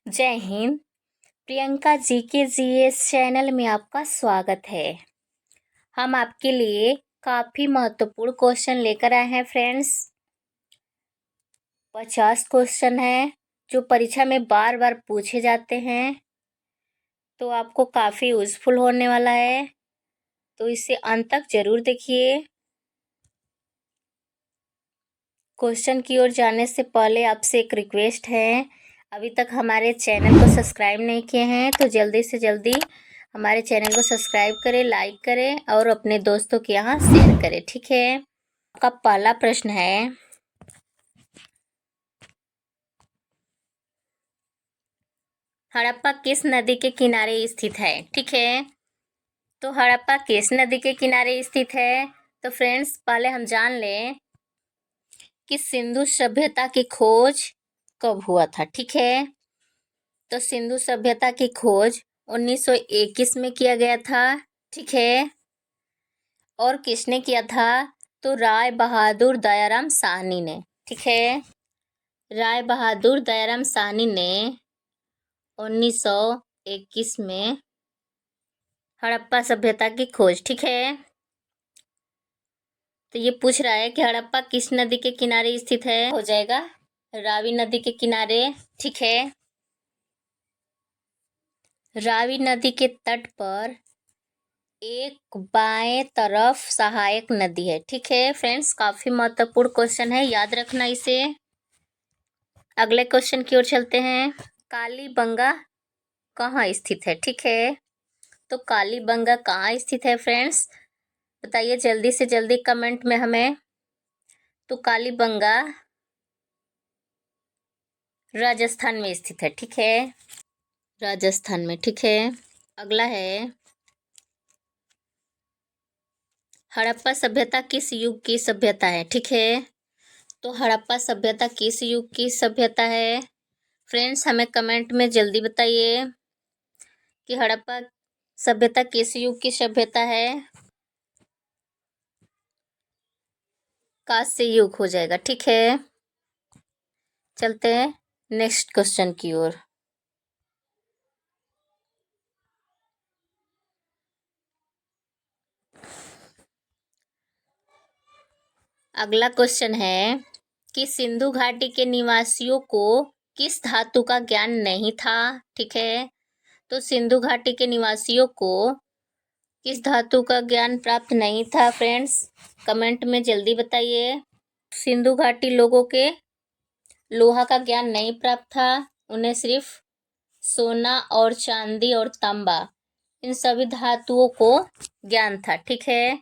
जय हिंद। प्रियंका जी के GS channel में आपका स्वागत है। हम आपके लिए काफ़ी महत्वपूर्ण क्वेश्चन लेकर आए हैं फ्रेंड्स। 50 क्वेश्चन हैं जो परीक्षा में बार बार पूछे जाते हैं, तो आपको काफ़ी यूज़फुल होने वाला है, तो इसे अंत तक ज़रूर देखिए। क्वेश्चन की ओर जाने से पहले आपसे एक रिक्वेस्ट है, अभी तक हमारे चैनल को सब्सक्राइब नहीं किए हैं तो जल्दी से जल्दी हमारे चैनल को सब्सक्राइब करें, लाइक करें और अपने दोस्तों के यहाँ शेयर करें, ठीक है। आपका पहला प्रश्न है, हड़प्पा किस नदी के किनारे स्थित है? ठीक है, तो हड़प्पा किस नदी के किनारे स्थित है? तो फ्रेंड्स पहले हम जान लें कि सिंधु सभ्यता की खोज कब हुआ था। ठीक है, तो सिंधु सभ्यता की खोज 1921 में किया गया था। ठीक है, और किसने किया था? तो राय बहादुर दयाराम साहनी ने। ठीक है, राय बहादुर दयाराम साहनी ने 1921 में हड़प्पा सभ्यता की खोज। ठीक है, तो ये पूछ रहा है कि हड़प्पा किस नदी के किनारे स्थित है? हो जाएगा रावी नदी के किनारे। ठीक है, रावी नदी के तट पर एक बाएं तरफ सहायक नदी है। ठीक है फ्रेंड्स, काफी महत्वपूर्ण क्वेश्चन है, याद रखना इसे। अगले क्वेश्चन की ओर चलते हैं। कालीबंगा कहाँ स्थित है? ठीक है, तो कालीबंगा कहाँ स्थित है फ्रेंड्स, बताइए जल्दी से जल्दी कमेंट में हमें। तो कालीबंगा राजस्थान में स्थित है। ठीक है, राजस्थान में। ठीक है, अगला है, हड़प्पा सभ्यता किस युग की सभ्यता है? ठीक है, तो हड़प्पा सभ्यता किस युग की सभ्यता है? फ्रेंड्स हमें कमेंट में जल्दी बताइए कि हड़प्पा सभ्यता किस युग की सभ्यता है। कांस्य युग हो जाएगा। ठीक है, चलते हैं नेक्स्ट क्वेश्चन की ओर। अगला क्वेश्चन है कि सिंधु घाटी के निवासियों को किस धातु का ज्ञान नहीं था? ठीक है, तो सिंधु घाटी के निवासियों को किस धातु का ज्ञान प्राप्त नहीं था? फ्रेंड्स कमेंट में जल्दी बताइए। सिंधु घाटी लोगों के लोहा का ज्ञान नहीं प्राप्त था, उन्हें सिर्फ सोना और चांदी और तांबा, इन सभी धातुओं को ज्ञान था। ठीक है,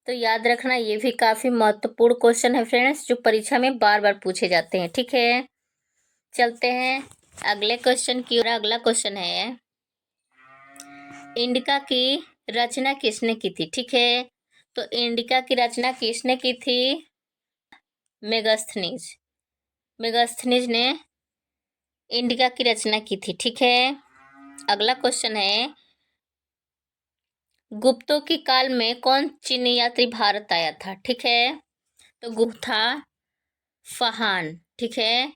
तो याद रखना ये भी काफी महत्वपूर्ण क्वेश्चन है फ्रेंड्स, जो परीक्षा में बार बार पूछे जाते हैं। ठीक है, चलते हैं अगले क्वेश्चन की ओर। अगला क्वेश्चन है, इंडिका की रचना किसने की थी? ठीक है, तो इंडिका की रचना किसने की थी? मेगास्थनीज। मेगास्थनीज ने इंडिका की रचना की थी। ठीक है, अगला क्वेश्चन है, गुप्तों की काल में कौन चीनी यात्री भारत आया था? ठीक है, तो गुप्त था फहान। ठीक है,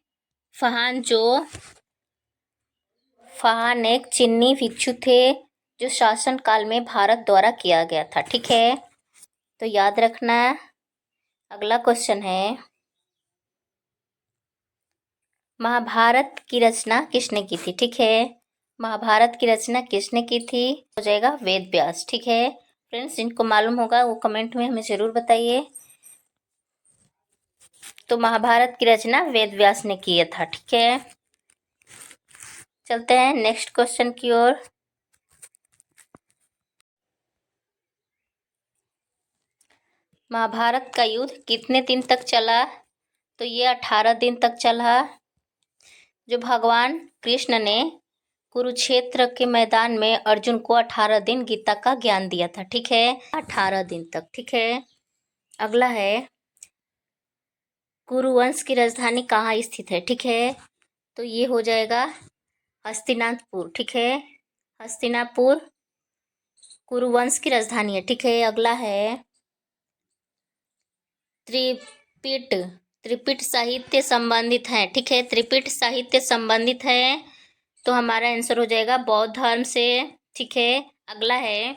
फहान एक चीनी भिक्षु थे जो शासन काल में भारत द्वारा किया गया था। ठीक है, तो याद रखना। अगला क्वेश्चन है, महाभारत की रचना किसने की थी? ठीक है, महाभारत की रचना किसने की थी? हो जाएगा वेद व्यास। ठीक है फ्रेंड्स, जिनको मालूम होगा वो कमेंट में हमें जरूर बताइए। तो महाभारत की रचना वेद व्यास ने किया था। ठीक है, चलते हैं नेक्स्ट क्वेश्चन की ओर। महाभारत का युद्ध कितने दिन तक चला? तो ये 18 दिन तक चला, जो भगवान कृष्ण ने कुरुक्षेत्र के मैदान में अर्जुन को 18 दिन गीता का ज्ञान दिया था। ठीक है, 18 दिन तक। ठीक है, अगला है, कुरुवंश की राजधानी कहाँ स्थित है? ठीक है, तो ये हो जाएगा हस्तिनापुर। ठीक है, हस्तिनापुर कुरुवंश की राजधानी है। ठीक है, अगला है, त्रिपिट त्रिपिट साहित्य संबंधित है, ठीक है, त्रिपिट साहित्य संबंधित है, तो हमारा आंसर हो जाएगा बौद्ध धर्म से, ठीक है। अगला है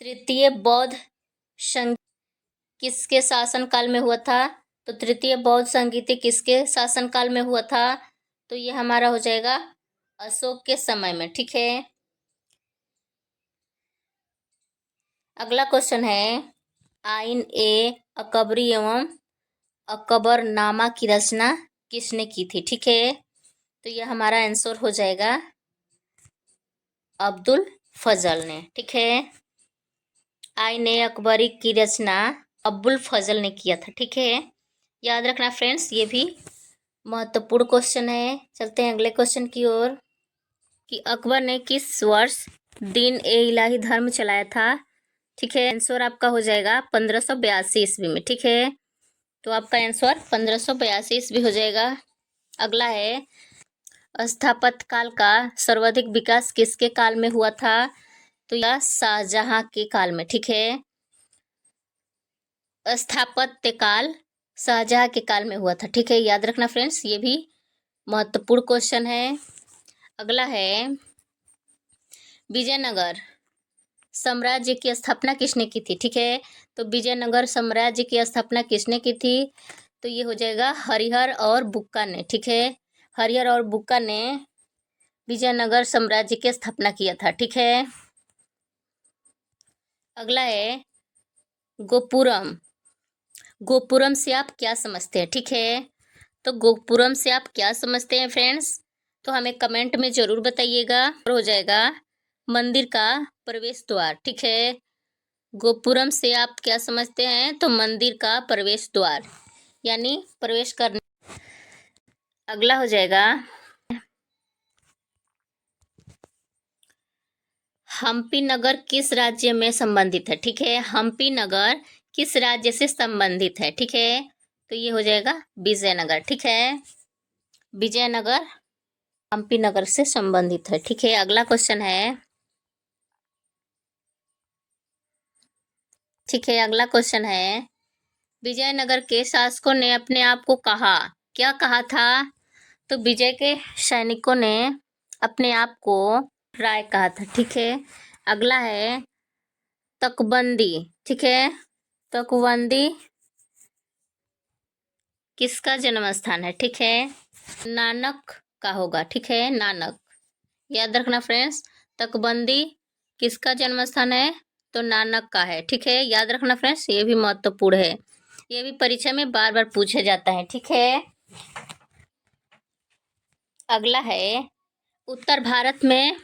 तृतीय बौद्ध संघ किसके शासनकाल में हुआ था? तो तृतीय बौद्ध संगीति किसके शासनकाल में हुआ था? तो ये हमारा हो जाएगा अशोक के समय में, ठीक है। अगला क्वेश्चन है आइन ए अकबरी एवं अकबरनामा की रचना किसने की थी? ठीक है, तो यह हमारा आंसर हो जाएगा अब्दुल फजल ने, ठीक है। आइन ए अकबरी की रचना अब्दुल फजल ने किया था, ठीक है। याद रखना फ्रेंड्स, ये भी महत्वपूर्ण क्वेश्चन है। चलते हैं अगले क्वेश्चन की ओर कि अकबर ने किस वर्ष दीन ए इलाही धर्म चलाया था? ठीक है, आंसर आपका हो जाएगा 1582 ईस्वी में, ठीक है। तो आपका आंसर 1582 ईस्वी हो जाएगा। अगला है स्थापत्य काल का सर्वाधिक विकास किसके काल में हुआ था? तो यह शाहजहां के काल में, ठीक है। स्थापत्य काल शाहजहां के काल में हुआ था, ठीक है। याद रखना फ्रेंड्स, ये भी महत्वपूर्ण क्वेश्चन है। अगला है विजयनगर साम्राज्य की स्थापना किसने की थी? ठीक है, तो विजयनगर साम्राज्य की स्थापना किसने की थी? तो ये हो जाएगा हरिहर और बुक्का ने, ठीक है। हरिहर और बुक्का ने विजयनगर साम्राज्य की स्थापना किया था, ठीक है। अगला है गोपुरम। गोपुरम से आप क्या समझते हैं? ठीक है, तो गोपुरम से आप क्या समझते हैं फ्रेंड्स? तो हमें कमेंट में जरूर बताइएगा। हो जाएगा मंदिर का प्रवेश द्वार, ठीक है। गोपुरम से आप क्या समझते हैं? तो मंदिर का प्रवेश द्वार यानी प्रवेश करने। अगला हो जाएगा हम्पी नगर किस राज्य में संबंधित है? ठीक है, हम्पी नगर किस राज्य से संबंधित है? ठीक है, तो ये हो जाएगा विजयनगर, ठीक है। विजयनगर हम्पी नगर से संबंधित है, ठीक है। अगला क्वेश्चन है, ठीक है, अगला क्वेश्चन है विजयनगर के शासकों ने अपने आप को कहा, क्या कहा था? तो विजय के सैनिकों ने अपने आप को राय कहा था, ठीक है। अगला है तकबंदी, ठीक है। तकबंदी किसका जन्म स्थान है? ठीक है, नानक का होगा, ठीक है, नानक। याद रखना फ्रेंड्स, तकबंदी किसका जन्म स्थान है? तो नानक का है, ठीक है। याद रखना फ्रेंड्स, ये भी महत्वपूर्ण है, ये भी परीक्षा में बार बार पूछा जाता है, ठीक है। अगला है उत्तर भारत में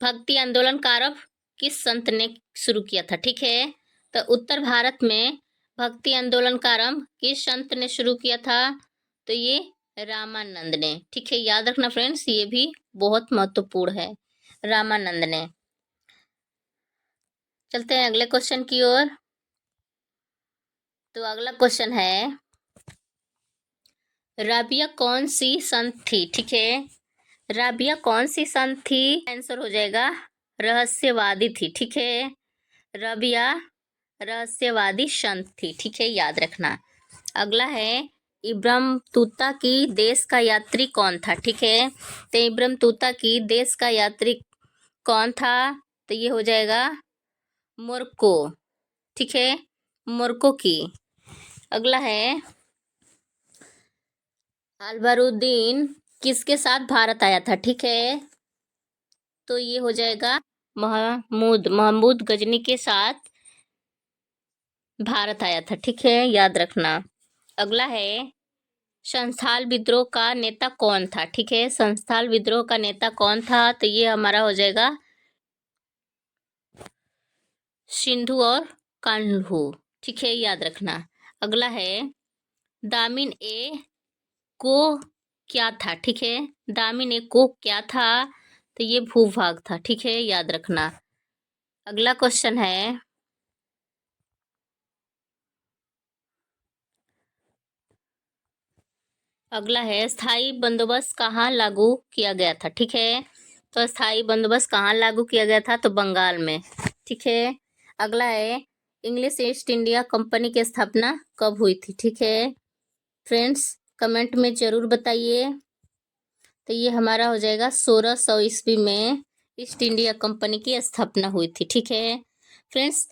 भक्ति आंदोलन का आरंभ किस संत ने शुरू किया था? ठीक है, तो उत्तर भारत में भक्ति आंदोलन का आरंभ किस संत ने शुरू किया था? तो ये रामानंद ने, ठीक है। याद रखना फ्रेंड्स, ये भी बहुत महत्वपूर्ण है, रामानंद ने। चलते हैं अगले क्वेश्चन की ओर। तो अगला क्वेश्चन है राबिया कौन सी संत थी? ठीक है, राबिया कौन सी संत थी? आंसर हो जाएगा रहस्यवादी थी, ठीक है। राबिया रहस्यवादी संत थी, ठीक है, याद रखना। अगला है इब्राहिम तूता की देश का यात्री कौन था? ठीक है, तो इब्राहिम तूता की देश का यात्री कौन था? तो ये हो जाएगा मोरक्को, ठीक है, मोरक्को की। अगला है अकबरुद्दीन किसके साथ भारत आया था? ठीक है, तो ये हो जाएगा महमूद गजनी के साथ भारत आया था, ठीक है, याद रखना। अगला है संथाल विद्रोह का नेता कौन था? ठीक है, संथाल विद्रोह का नेता कौन था? तो ये हमारा हो जाएगा सिंधु और कान्हू, ठीक है, याद रखना। अगला है दामिन ए को क्या था? ठीक है, दामिन ए को क्या था? तो ये भूभाग था, ठीक है, याद रखना। अगला क्वेश्चन है अगला है स्थायी बंदोबस्त कहाँ लागू किया गया था? ठीक है, तो स्थायी बंदोबस्त कहाँ लागू किया गया था? तो बंगाल में, ठीक है। अगला है इंग्लिश ईस्ट इंडिया कंपनी की स्थापना कब हुई थी? ठीक है फ्रेंड्स, कमेंट में ज़रूर बताइए। तो ये हमारा हो जाएगा 1600 ईस्वी में ईस्ट इंडिया कंपनी की स्थापना हुई थी। ठीक है फ्रेंड्स,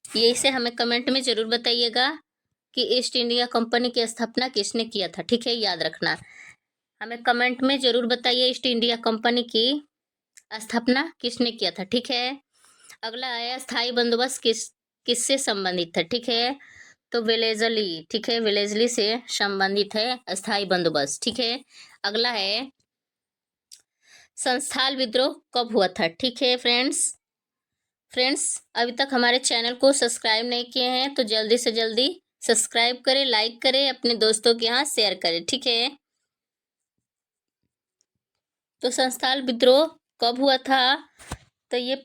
ये इसे हमें कमेंट में ज़रूर बताइएगा कि ईस्ट इंडिया कंपनी की स्थापना किसने किया था। ठीक है, याद रखना, हमें कमेंट में ज़रूर बताइए ईस्ट इंडिया कंपनी की स्थापना किसने किया था। ठीक है, अगला है स्थायी बंदोबस्त किससे संबंधित है? ठीक है, तो वेलेजली, ठीक है, वेलेजली से संबंधित है स्थायी बंदोबस्त। ठीक है, अगला है संस्थाल विद्रोह कब हुआ था? ठीक है फ्रेंड्स, अभी तक हमारे चैनल को सब्सक्राइब नहीं किए हैं तो जल्दी से जल्दी सब्सक्राइब करें, लाइक करें, अपने दोस्तों के यहाँ शेयर करें। ठीक है, तो संस्थाल विद्रोह कब हुआ था? तो ये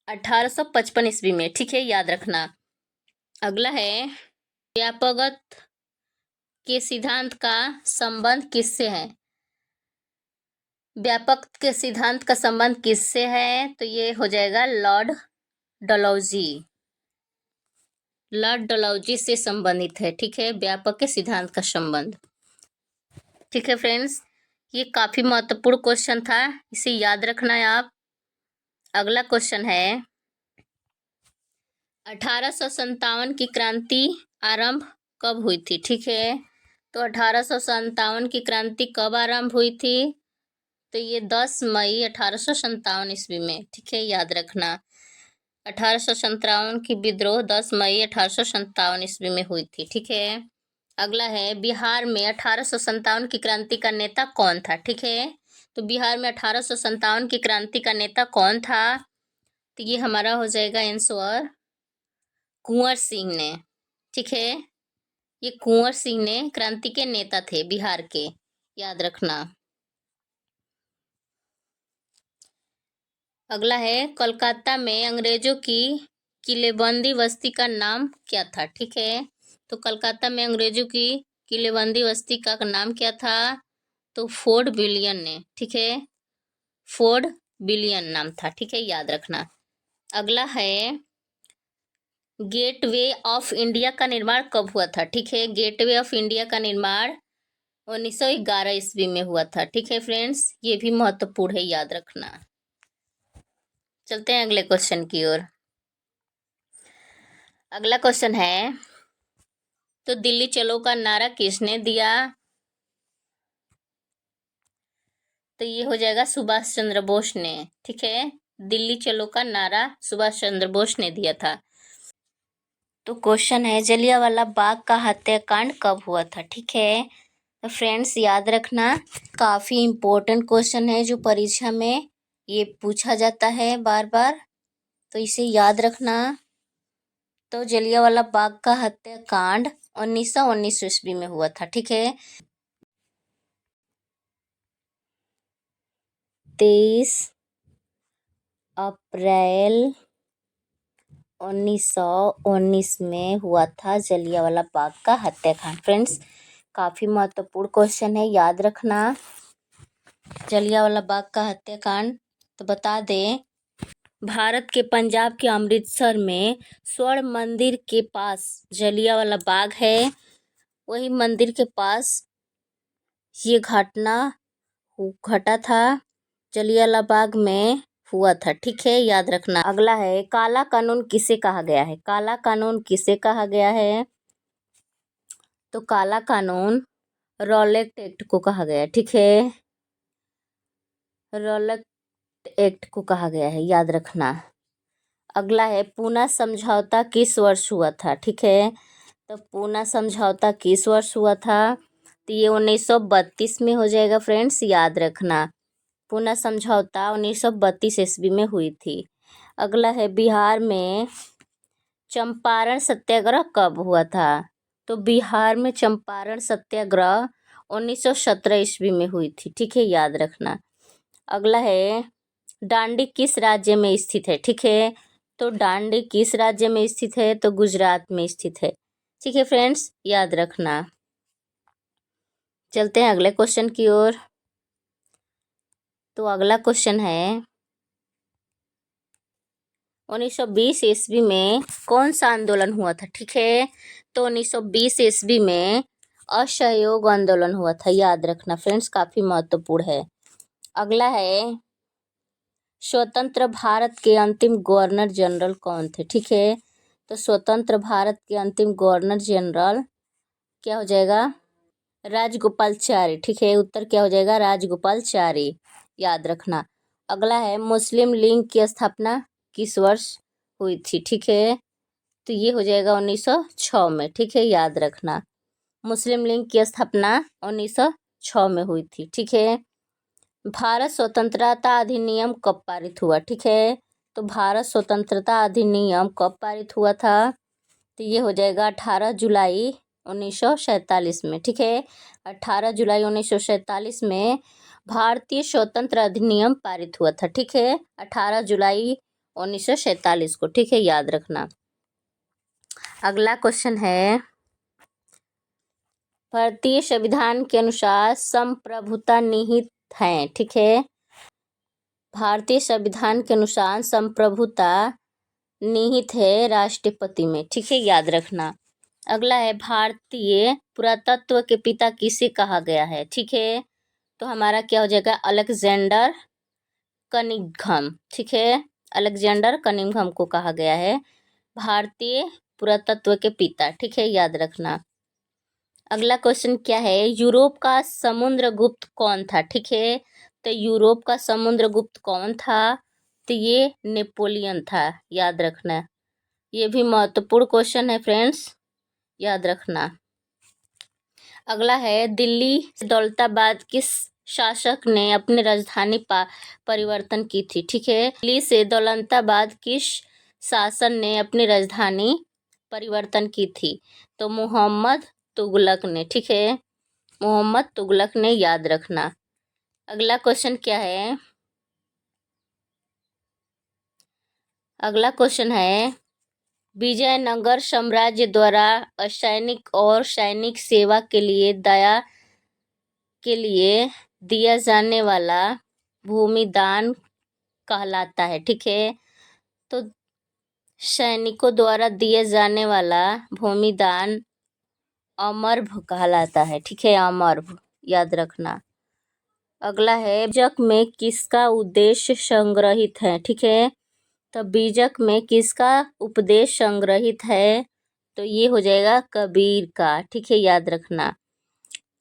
1855 ईस्वी में। ठीक है, याद रखना। अगला है व्यापकता के सिद्धांत का संबंध किससे है? व्यापक के सिद्धांत का संबंध किससे है? तो ये हो जाएगा लॉर्ड डलहौजी से संबंधित है। ठीक है, व्यापक के सिद्धांत का संबंध। ठीक है फ्रेंड्स, ये काफी महत्वपूर्ण क्वेश्चन था, इसे याद रखना है आप। अगला क्वेश्चन है 1857 की क्रांति आरंभ कब हुई थी? ठीक है, तो 1857 की क्रांति कब आरंभ हुई थी? तो ये 10 मई 1857 ईस्वी में। ठीक है, याद रखना, 1857 की विद्रोह 10 मई 1857 ईस्वी में हुई थी। ठीक है, अगला है बिहार में 1857 की क्रांति का नेता कौन था? ठीक है, तो बिहार में 1857 की क्रांति का नेता कौन था? तो ये हमारा हो जाएगा आंसर कुंवर सिंह ने। ठीक है, ये कुंवर सिंह ने क्रांति के नेता थे बिहार के, याद रखना। अगला है कोलकाता में अंग्रेजों की किलेबंदी बस्ती का नाम क्या था? ठीक है, तो कोलकाता में अंग्रेजों की किलेबंदी बस्ती का नाम क्या था? तो फोर्ट विलियम ने। ठीक है, फोर्ट विलियम नाम था। ठीक है, याद रखना। अगला है गेटवे ऑफ इंडिया का निर्माण कब हुआ था? ठीक है, गेटवे ऑफ इंडिया का निर्माण 1911 ईस्वी में हुआ था। ठीक है फ्रेंड्स, ये भी महत्वपूर्ण है, याद रखना। चलते हैं अगले क्वेश्चन की ओर। अगला क्वेश्चन है तो दिल्ली चलो का नारा किसने दिया? तो ये हो जाएगा सुभाष चंद्र बोस ने। ठीक है, दिल्ली चलो का नारा सुभाष चंद्र बोस ने दिया था। तो क्वेश्चन है जलियांवाला बाग का हत्याकांड कब हुआ था? ठीक है, तो फ्रेंड्स याद रखना, काफ़ी इम्पोर्टेंट क्वेश्चन है जो परीक्षा में ये पूछा जाता है बार बार, तो इसे याद रखना। तो जलियांवाला बाग का हत्याकांड 1919 ईस्वी में हुआ था। ठीक है, 23 अप्रैल 1919 में हुआ था जलियांवाला बाग का हत्याकांड। फ्रेंड्स, काफ़ी महत्वपूर्ण क्वेश्चन है, याद रखना। जलियांवाला बाग का हत्याकांड, तो बता दें, भारत के पंजाब के अमृतसर में स्वर्ण मंदिर के पास जलियांवाला बाग है, वही मंदिर के पास ये घटना घटा था, जलियांवाला बाग में हुआ था। ठीक है, याद रखना। अगला है काला कानून किसे कहा गया है? काला कानून किसे कहा गया है? तो काला कानून रॉलेट एक्ट को कहा गया है। ठीक है, रॉलेट एक्ट को कहा गया है, याद रखना। अगला है पूना समझौता किस वर्ष हुआ था? ठीक है, तो पूना समझौता किस वर्ष हुआ था? तो ये 1932 में हो जाएगा फ्रेंड्स, याद रखना। पूना समझौता 1932 ईस्वी में हुई थी। अगला है बिहार में चंपारण सत्याग्रह कब हुआ था? तो बिहार में चंपारण सत्याग्रह 1917 ईस्वी में हुई थी। ठीक है, याद रखना। अगला है दांडी किस राज्य में स्थित है? ठीक है, तो दांडी किस राज्य में स्थित है? तो गुजरात में स्थित है। ठीक है फ्रेंड्स, याद रखना। चलते हैं अगले क्वेश्चन की ओर। तो अगला क्वेश्चन है 1920 ईस्वी में कौन सा आंदोलन हुआ था, ठीक है। तो 1920 ईस्वी में असहयोग आंदोलन हुआ था, याद रखना फ्रेंड्स, काफी महत्वपूर्ण है। अगला है, स्वतंत्र भारत के अंतिम गवर्नर जनरल कौन थे, ठीक है। तो स्वतंत्र भारत के अंतिम गवर्नर जनरल क्या हो जाएगा, राजगोपालाचारी, ठीक है। उत्तर क्या हो जाएगा, राजगोपालाचारी, याद रखना। अगला है, मुस्लिम लीग की स्थापना किस वर्ष हुई थी, ठीक है। तो ये हो जाएगा 1906 में, ठीक है, याद रखना। मुस्लिम लीग की स्थापना 1906 में हुई थी, ठीक है। भारत स्वतंत्रता अधिनियम कब पारित हुआ, ठीक है। तो भारत स्वतंत्रता अधिनियम कब पारित हुआ था, तो ये हो जाएगा 18 जुलाई 1947 में, ठीक है। 18 जुलाई 1947 में भारतीय स्वतंत्र अधिनियम पारित हुआ था, ठीक है। 18 जुलाई 1947 को, ठीक है, याद रखना। अगला क्वेश्चन है, भारतीय संविधान के अनुसार संप्रभुता निहित है, ठीक है। भारतीय संविधान के अनुसार संप्रभुता निहित है राष्ट्रपति में, ठीक है, याद रखना। अगला है, भारतीय पुरातत्व के पिता किसे कहा गया है, ठीक है। तो हमारा क्या हो जाएगा, अलेक्जेंडर कनिंघम, ठीक है। अलेक्जेंडर कनिंघम को कहा गया है भारतीय पुरातत्व के पिता, ठीक है, याद रखना। अगला क्वेश्चन क्या है, यूरोप का समुद्रगुप्त कौन था, ठीक है। तो यूरोप का समुद्रगुप्त कौन था, तो ये नेपोलियन था, याद रखना। ये भी महत्वपूर्ण क्वेश्चन है फ्रेंड्स, याद रखना। अगला है, दिल्ली दौलताबाद किस शासक ने अपनी राजधानी परिवर्तन की थी, ठीक है। दिल्ली से दौलताबाद किस शासन ने अपनी राजधानी परिवर्तन की थी, तो मोहम्मद तुगलक ने, ठीक है, मोहम्मद तुगलक ने, याद रखना। अगला क्वेश्चन क्या है, अगला क्वेश्चन है, विजयनगर साम्राज्य द्वारा असैनिक और सैनिक सेवा के लिए दिया जाने वाला भूमि दान कहलाता है, ठीक है। तो सैनिकों द्वारा दिए जाने वाला भूमि दान अमरभ कहलाता है, ठीक है, अमरभ, याद रखना। अगला है, बीजक में किसका उद्देश्य संग्रहित है, ठीक है। तो बीजक में किसका उपदेश संग्रहित है, तो ये हो जाएगा कबीर का, ठीक है, याद रखना।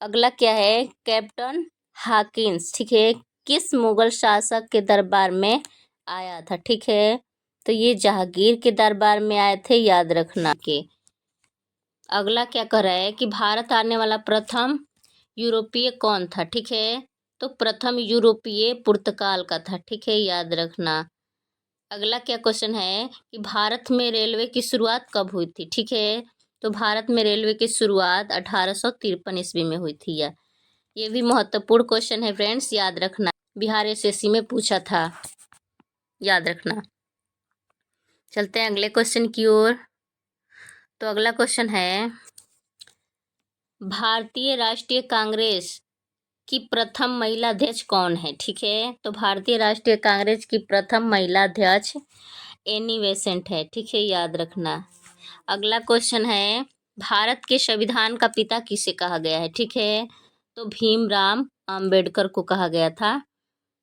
अगला क्या है, कैप्टन हाकिंस, ठीक है, किस मुगल शासक के दरबार में आया था, ठीक है। तो ये जहांगीर के दरबार में आए थे, याद रखना के। अगला क्या कह रहा है कि भारत आने वाला प्रथम यूरोपीय कौन था, ठीक है। तो प्रथम यूरोपीय पुर्तगाल का था, ठीक है, याद रखना। अगला क्या क्वेश्चन है कि भारत में रेलवे की शुरुआत कब हुई थी, ठीक है। तो भारत में रेलवे की शुरुआत 1853 ईस्वी में हुई थी। ये भी महत्वपूर्ण क्वेश्चन है फ्रेंड्स, याद रखना, बिहार एसएससी में पूछा था, याद रखना। चलते हैं अगले क्वेश्चन की ओर। तो अगला क्वेश्चन है, भारतीय राष्ट्रीय कांग्रेस की प्रथम महिला अध्यक्ष कौन है, ठीक है। तो भारतीय राष्ट्रीय कांग्रेस की प्रथम महिला अध्यक्ष एनी बेसेंट है, ठीक है, याद रखना। अगला क्वेश्चन है, भारत के संविधान का पिता किसे कहा गया है, ठीक है। तो भीमराव अंबेडकर को कहा गया था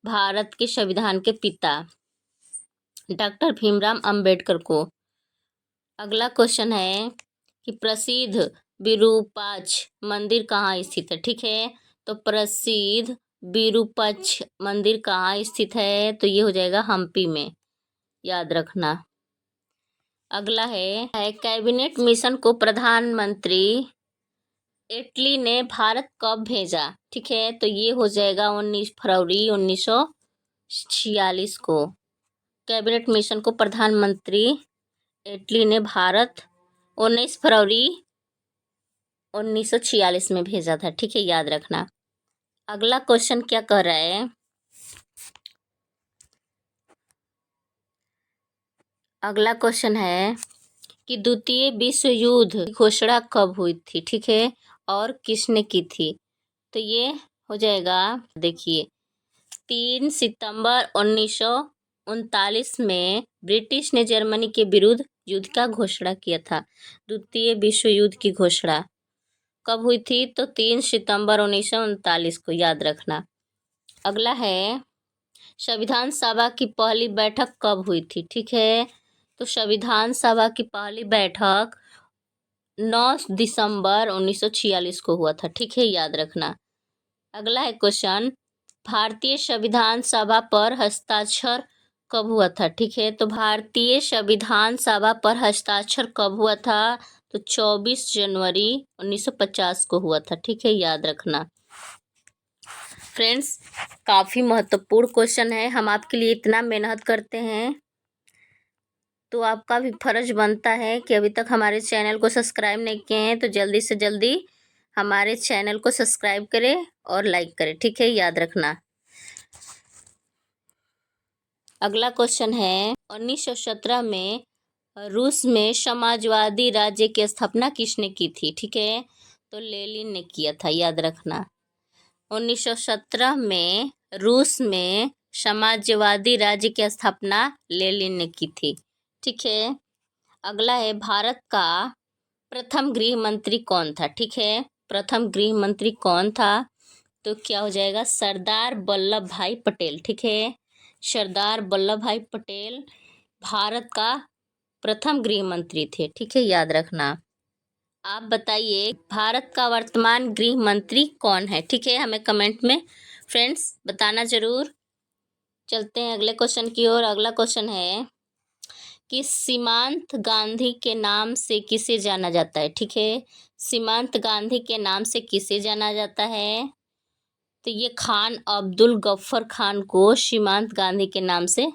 भारत के संविधान के पिता, डॉक्टर भीमराव अंबेडकर को। अगला क्वेश्चन है कि प्रसिद्ध विरूपाक्ष मंदिर कहाँ स्थित है, ठीक है। तो प्रसिद्ध विरूपाक्ष मंदिर कहाँ स्थित है, तो ये हो जाएगा हम्पी में, याद रखना। अगला है कैबिनेट मिशन को प्रधानमंत्री इटली ने भारत कब भेजा, ठीक है। तो ये हो जाएगा 19 फरवरी 1946 को। कैबिनेट मिशन को प्रधानमंत्री इटली ने भारत 19 फरवरी 1946 में भेजा था, ठीक है, याद रखना। अगला क्वेश्चन क्या कह रहा है, अगला क्वेश्चन है कि द्वितीय विश्व युद्ध की घोषणा कब हुई थी, ठीक है, और किसने की थी। तो ये हो जाएगा, देखिए, 3 सितंबर 1914 1939 में ब्रिटिश ने जर्मनी के विरुद्ध युद्ध का घोषणा किया था। द्वितीय विश्व युद्ध की घोषणा कब हुई थी? तो 3 सितंबर 1939 को, याद रखना। अगला है, संविधान सभा की पहली बैठक कब हुई थी? ठीक है, तो संविधान सभा की पहली बैठक 9 दिसंबर 1946 को हुआ था। ठीक है, याद रखना। अगला है क्वेश्चन, भारतीय संविधान सभा पर हस्ताक्षर कब हुआ था? ठीक है, तो भारतीय संविधान सभा पर हस्ताक्षर कब हुआ था? तो 24 जनवरी 1950 को हुआ था। ठीक है, याद रखना। फ्रेंड्स, काफ़ी महत्वपूर्ण क्वेश्चन है, हम आपके लिए इतना मेहनत करते हैं, तो आपका भी फर्ज बनता है कि अभी तक हमारे चैनल को सब्सक्राइब नहीं किए हैं तो जल्दी से जल्दी हमारे चैनल को सब्सक्राइब करें और लाइक करें। ठीक है, याद रखना। अगला क्वेश्चन है, 1917 में रूस में समाजवादी राज्य की स्थापना किसने की थी? ठीक है, तो लेनिन ने किया था, याद रखना। 1917 में रूस में समाजवादी राज्य की स्थापना लेनिन ने की थी। ठीक है, अगला है, भारत का प्रथम गृह मंत्री कौन था? ठीक है, प्रथम गृह मंत्री कौन था? तो क्या हो जाएगा? सरदार वल्लभ भाई पटेल। ठीक है, सरदार वल्लभ भाई पटेल भारत का प्रथम गृह मंत्री थे। ठीक है, याद रखना। आप बताइए, भारत का वर्तमान गृह मंत्री कौन है? ठीक है, हमें कमेंट में फ्रेंड्स बताना जरूर। चलते हैं अगले क्वेश्चन की ओर। अगला क्वेश्चन है कि सीमांत गांधी के नाम से किसे जाना जाता है? ठीक है, सीमांत गांधी के नाम से किसे जाना जाता है? तो ये खान अब्दुल गफ्फर खान को सीमांत गांधी के नाम से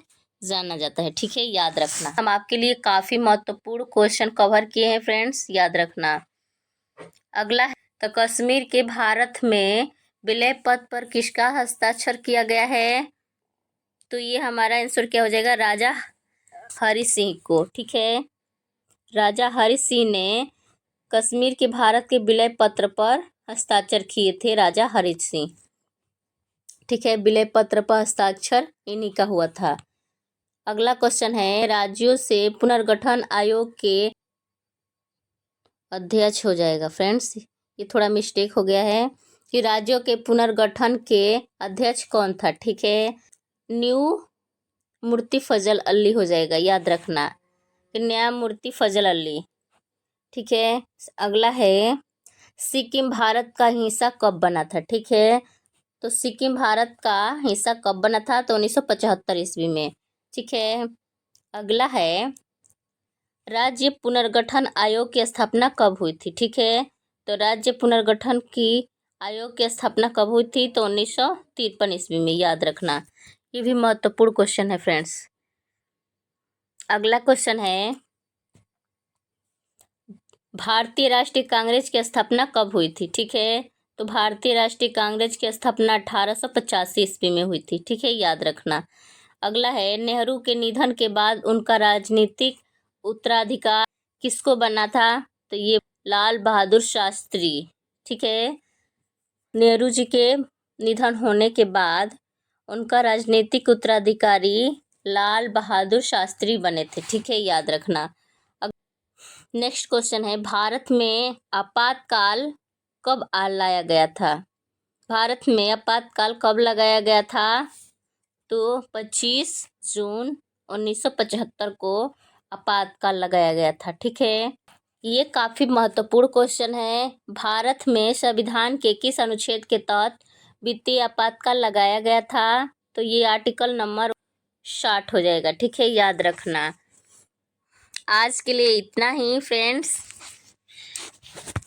जाना जाता है। ठीक है, याद रखना। हम आपके लिए काफ़ी महत्वपूर्ण क्वेश्चन कवर किए हैं फ्रेंड्स, याद रखना। अगला है, तो कश्मीर के भारत में विलय पत्र पर किसका हस्ताक्षर किया गया है? तो ये हमारा आंसर क्या हो जाएगा? राजा हरि सिंह को। ठीक है, राजा हरि सिंह ने कश्मीर के भारत के विलय पत्र पर हस्ताक्षर किए थे, राजा हरि सिंह। ठीक है, विलय पत्र पर हस्ताक्षर इन्हीं का हुआ था। अगला क्वेश्चन है, राज्यों से पुनर्गठन आयोग के अध्यक्ष हो जाएगा। फ्रेंड्स, ये थोड़ा मिस्टेक हो गया है कि राज्यों के पुनर्गठन के अध्यक्ष कौन था? ठीक है, न्यायमूर्ति फजल अली हो जाएगा, याद रखना, न्यायमूर्ति फजल अली। ठीक है, अगला है, सिक्किम भारत का हिस्सा कब बना था? ठीक है, तो सिक्किम भारत का हिस्सा कब बना था? तो 1975 ईस्वी में। ठीक है, अगला है, राज्य पुनर्गठन आयोग की स्थापना कब हुई थी? ठीक है, तो राज्य पुनर्गठन की आयोग की स्थापना कब हुई थी? तो 1953 ईस्वी में, याद रखना। ये भी महत्वपूर्ण क्वेश्चन है फ्रेंड्स। अगला क्वेश्चन है, भारतीय राष्ट्रीय कांग्रेस की स्थापना कब हुई थी? ठीक है, तो भारतीय राष्ट्रीय कांग्रेस की स्थापना 1885 ईस्वी में हुई थी। ठीक है, याद रखना। अगला है, नेहरू के निधन के बाद उनका राजनीतिक उत्तराधिकार किसको बना था? तो ये लाल बहादुर शास्त्री। ठीक है, नेहरू जी के निधन होने के बाद उनका राजनीतिक उत्तराधिकारी लाल बहादुर शास्त्री बने थे। ठीक है, याद रखना। नेक्स्ट क्वेश्चन है, भारत में आपातकाल कब लाया गया था? भारत में आपातकाल कब लगाया गया था? तो 25 जून 1975 को आपातकाल लगाया गया था। ठीक है, ये काफ़ी महत्वपूर्ण क्वेश्चन है। भारत में संविधान के किस अनुच्छेद के तहत वित्तीय आपातकाल लगाया गया था? तो ये आर्टिकल नंबर 60 हो जाएगा। ठीक है, याद रखना। आज के लिए इतना ही फ्रेंड्स,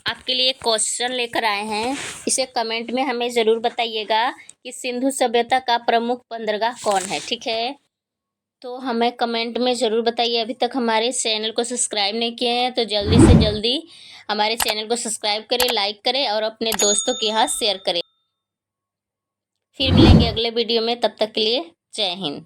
आपके लिए क्वेश्चन लेकर आए हैं, इसे कमेंट में हमें ज़रूर बताइएगा कि सिंधु सभ्यता का प्रमुख बंदरगाह कौन है। ठीक है, तो हमें कमेंट में ज़रूर बताइए। अभी तक हमारे चैनल को सब्सक्राइब नहीं किए हैं तो जल्दी से जल्दी हमारे चैनल को सब्सक्राइब करें, लाइक करें और अपने दोस्तों के यहाँ शेयर करें। फिर मिलेंगे अगले वीडियो में, तब तक के लिए जय हिंद।